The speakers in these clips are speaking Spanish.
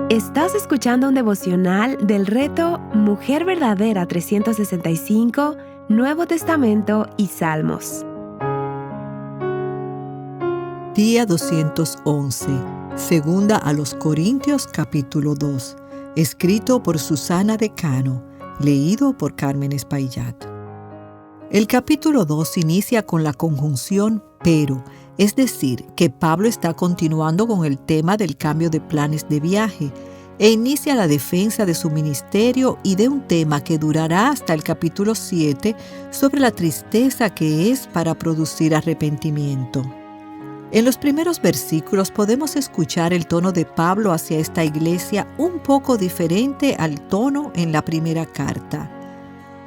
Estás escuchando un devocional del reto Mujer Verdadera 365, Nuevo Testamento y Salmos. Día 211, Segunda a los Corintios capítulo 2, escrito por Susana Decano, leído por Carmen Espaillat. El capítulo 2 inicia con la conjunción pero, es decir, que Pablo está continuando con el tema del cambio de planes de viaje e inicia la defensa de su ministerio y de un tema que durará hasta el capítulo 7 sobre la tristeza que es para producir arrepentimiento. En los primeros versículos podemos escuchar el tono de Pablo hacia esta iglesia un poco diferente al tono en la primera carta.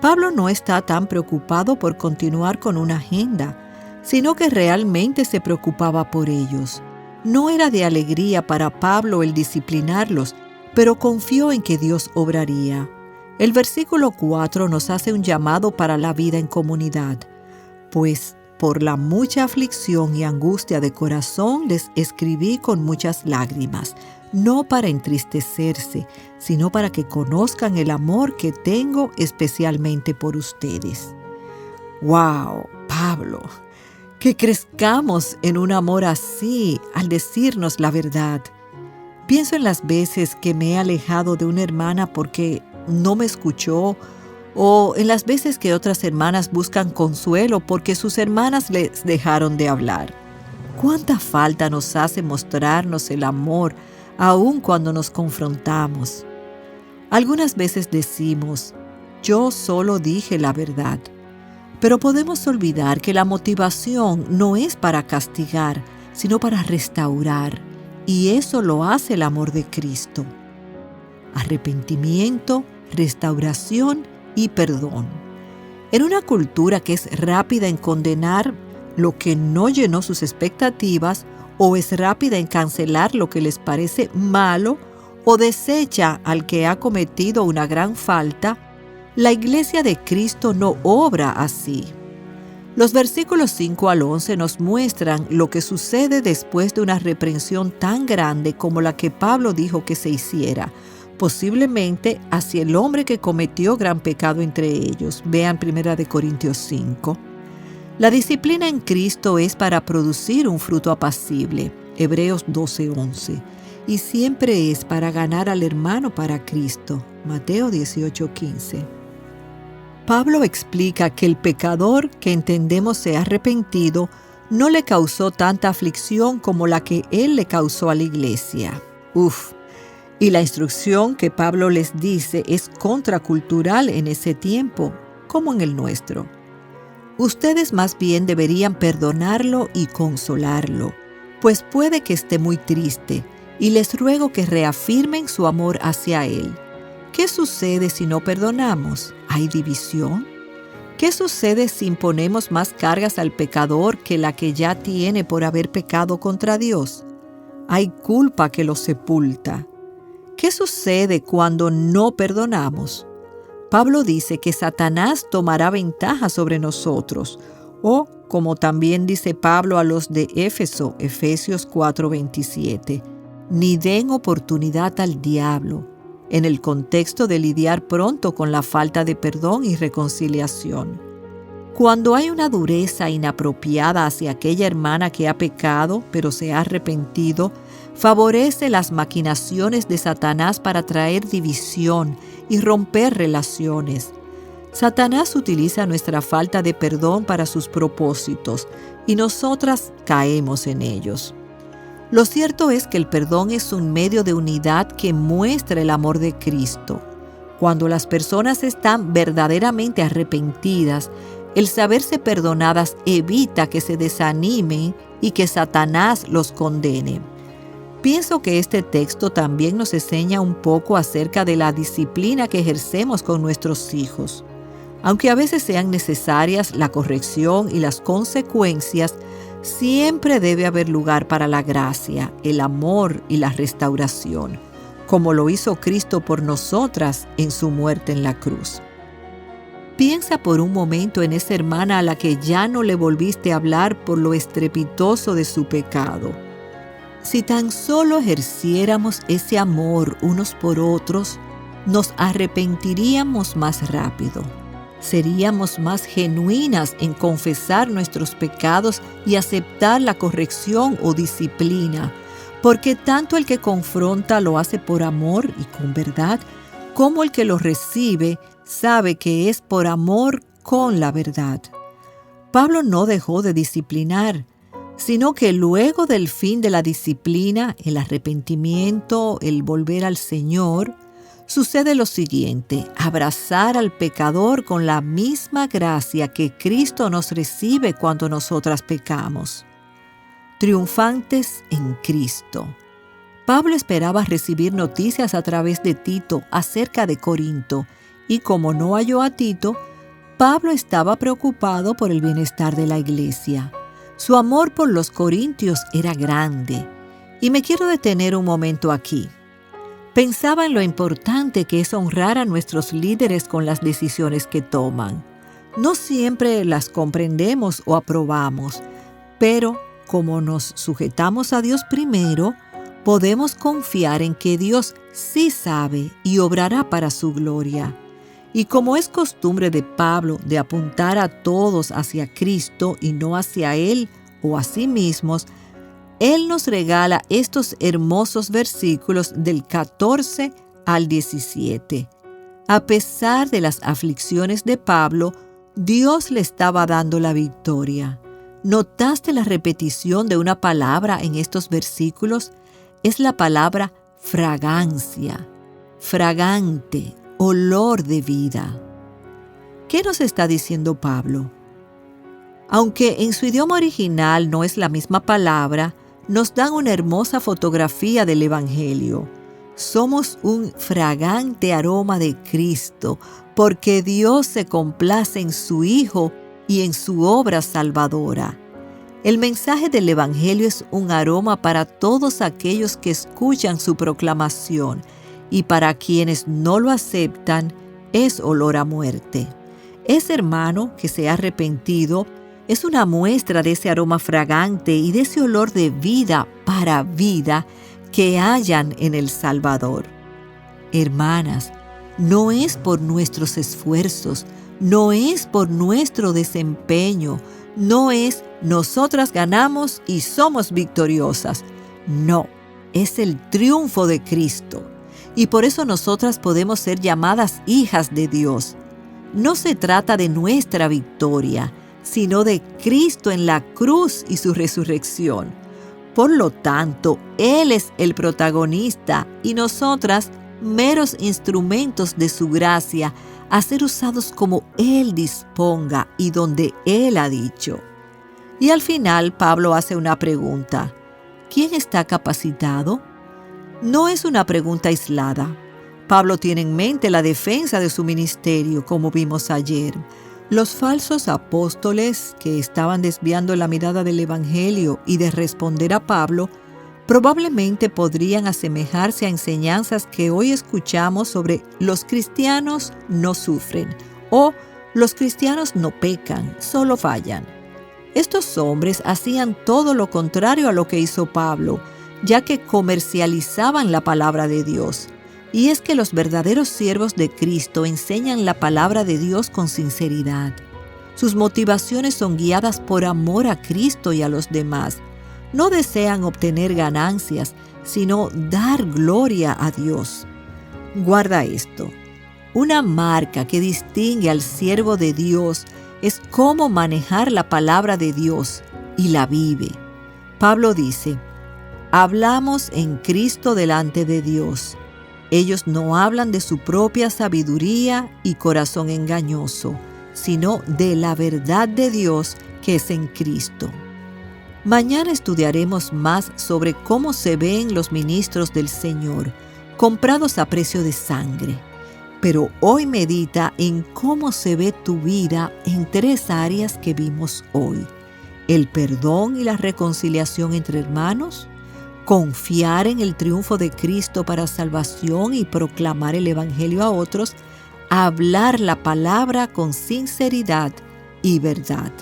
Pablo no está tan preocupado por continuar con una agenda, sino que realmente se preocupaba por ellos. No era de alegría para Pablo el disciplinarlos, pero confió en que Dios obraría. El versículo 4 nos hace un llamado para la vida en comunidad. Pues por la mucha aflicción y angustia de corazón les escribí con muchas lágrimas, no para entristecerse, sino para que conozcan el amor que tengo especialmente por ustedes. ¡Wow, Pablo! Que crezcamos en un amor así al decirnos la verdad. Pienso en las veces que me he alejado de una hermana porque no me escuchó, o en las veces que otras hermanas buscan consuelo porque sus hermanas les dejaron de hablar. ¿Cuánta falta nos hace mostrarnos el amor aun cuando nos confrontamos? Algunas veces decimos, yo solo dije la verdad. Pero podemos olvidar que la motivación no es para castigar, sino para restaurar, y eso lo hace el amor de Cristo. Arrepentimiento, restauración y perdón. En una cultura que es rápida en condenar lo que no llenó sus expectativas, o es rápida en cancelar lo que les parece malo, o desecha al que ha cometido una gran falta, la Iglesia de Cristo no obra así. Los versículos 5 al 11 nos muestran lo que sucede después de una reprensión tan grande como la que Pablo dijo que se hiciera, posiblemente hacia el hombre que cometió gran pecado entre ellos. Vean 1 Corintios 5. La disciplina en Cristo es para producir un fruto apacible, Hebreos 12:11, y siempre es para ganar al hermano para Cristo, Mateo 18:15. Pablo explica que el pecador que entendemos se ha arrepentido no le causó tanta aflicción como la que él le causó a la iglesia. Y la instrucción que Pablo les dice es contracultural en ese tiempo, como en el nuestro. Ustedes más bien deberían perdonarlo y consolarlo, pues puede que esté muy triste, y les ruego que reafirmen su amor hacia él. ¿Qué sucede si no perdonamos? ¿Hay división? ¿Qué sucede si imponemos más cargas al pecador que la que ya tiene por haber pecado contra Dios? Hay culpa que lo sepulta. ¿Qué sucede cuando no perdonamos? Pablo dice que Satanás tomará ventaja sobre nosotros, o como también dice Pablo a los de Éfeso, Efesios 4:27, ni den oportunidad al diablo, en el contexto de lidiar pronto con la falta de perdón y reconciliación. Cuando hay una dureza inapropiada hacia aquella hermana que ha pecado, pero se ha arrepentido, favorece las maquinaciones de Satanás para traer división y romper relaciones. Satanás utiliza nuestra falta de perdón para sus propósitos, y nosotras caemos en ellos. Lo cierto es que el perdón es un medio de unidad que muestra el amor de Cristo. Cuando las personas están verdaderamente arrepentidas, el saberse perdonadas evita que se desanimen y que Satanás los condene. Pienso que este texto también nos enseña un poco acerca de la disciplina que ejercemos con nuestros hijos. Aunque a veces sean necesarias la corrección y las consecuencias, siempre debe haber lugar para la gracia, el amor y la restauración, como lo hizo Cristo por nosotras en su muerte en la cruz. Piensa por un momento en esa hermana a la que ya no le volviste a hablar por lo estrepitoso de su pecado. Si tan solo ejerciéramos ese amor unos por otros, nos arrepentiríamos más rápido. Seríamos más genuinas en confesar nuestros pecados y aceptar la corrección o disciplina, porque tanto el que confronta lo hace por amor y con verdad, como el que lo recibe sabe que es por amor con la verdad. Pablo no dejó de disciplinar, sino que luego del fin de la disciplina, el arrepentimiento, el volver al Señor, sucede lo siguiente: abrazar al pecador con la misma gracia que Cristo nos recibe cuando nosotras pecamos. Triunfantes en Cristo. Pablo esperaba recibir noticias a través de Tito acerca de Corinto, y como no halló a Tito, Pablo estaba preocupado por el bienestar de la iglesia. Su amor por los corintios era grande, y me quiero detener un momento aquí. Pensaba en lo importante que es honrar a nuestros líderes con las decisiones que toman. No siempre las comprendemos o aprobamos, pero como nos sujetamos a Dios primero, podemos confiar en que Dios sí sabe y obrará para su gloria. Y como es costumbre de Pablo de apuntar a todos hacia Cristo y no hacia Él o a sí mismos, Él nos regala estos hermosos versículos del 14 al 17. A pesar de las aflicciones de Pablo, Dios le estaba dando la victoria. ¿Notaste la repetición de una palabra en estos versículos? Es la palabra fragancia, fragante, olor de vida. ¿Qué nos está diciendo Pablo? Aunque en su idioma original no es la misma palabra, nos dan una hermosa fotografía del Evangelio. Somos un fragante aroma de Cristo, porque Dios se complace en su Hijo y en su obra salvadora. El mensaje del Evangelio es un aroma para todos aquellos que escuchan su proclamación, y para quienes no lo aceptan es olor a muerte. Ese hermano que se ha arrepentido es una muestra de ese aroma fragante y de ese olor de vida para vida que hallan en el Salvador. Hermanas, no es por nuestros esfuerzos, no es por nuestro desempeño, no es nosotras ganamos y somos victoriosas. No, es el triunfo de Cristo. Y por eso nosotras podemos ser llamadas hijas de Dios. No se trata de nuestra victoria, sino de Cristo en la cruz y su resurrección. Por lo tanto, Él es el protagonista y nosotras meros instrumentos de su gracia, a ser usados como Él disponga y donde Él ha dicho. Y al final Pablo hace una pregunta: ¿quién está capacitado? No es una pregunta aislada. Pablo tiene en mente la defensa de su ministerio, como vimos ayer. Los falsos apóstoles que estaban desviando la mirada del Evangelio y de responder a Pablo, probablemente podrían asemejarse a enseñanzas que hoy escuchamos sobre los cristianos no sufren o los cristianos no pecan, solo fallan. Estos hombres hacían todo lo contrario a lo que hizo Pablo, ya que comercializaban la palabra de Dios. Y es que los verdaderos siervos de Cristo enseñan la palabra de Dios con sinceridad. Sus motivaciones son guiadas por amor a Cristo y a los demás. No desean obtener ganancias, sino dar gloria a Dios. Guarda esto: una marca que distingue al siervo de Dios es cómo manejar la palabra de Dios y la vive. Pablo dice: hablamos en Cristo delante de Dios. Ellos no hablan de su propia sabiduría y corazón engañoso, sino de la verdad de Dios que es en Cristo. Mañana estudiaremos más sobre cómo se ven los ministros del Señor, comprados a precio de sangre. Pero hoy medita en cómo se ve tu vida en 3 áreas que vimos hoy: el perdón y la reconciliación entre hermanos, confiar en el triunfo de Cristo para salvación y proclamar el Evangelio a otros, hablar la palabra con sinceridad y verdad.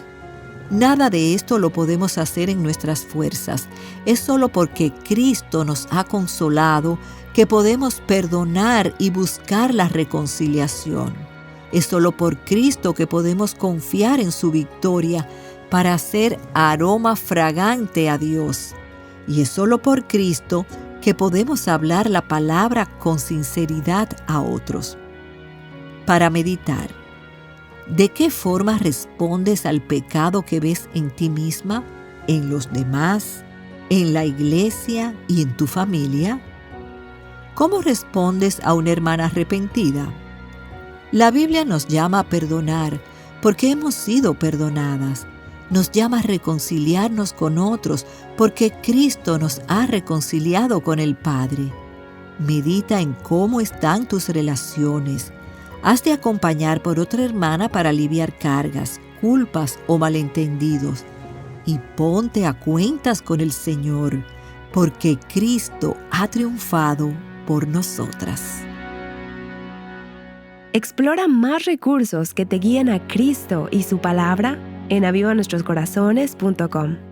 Nada de esto lo podemos hacer en nuestras fuerzas. Es solo porque Cristo nos ha consolado que podemos perdonar y buscar la reconciliación. Es solo por Cristo que podemos confiar en su victoria para hacer aroma fragante a Dios. Y es solo por Cristo que podemos hablar la palabra con sinceridad a otros. Para meditar, ¿de qué forma respondes al pecado que ves en ti misma, en los demás, en la iglesia y en tu familia? ¿Cómo respondes a una hermana arrepentida? La Biblia nos llama a perdonar porque hemos sido perdonadas. Nos llama a reconciliarnos con otros porque Cristo nos ha reconciliado con el Padre. Medita en cómo están tus relaciones. Hazte acompañar por otra hermana para aliviar cargas, culpas o malentendidos. Y ponte a cuentas con el Señor, porque Cristo ha triunfado por nosotras. Explora más recursos que te guíen a Cristo y su palabra en avivanuestroscorazones.com.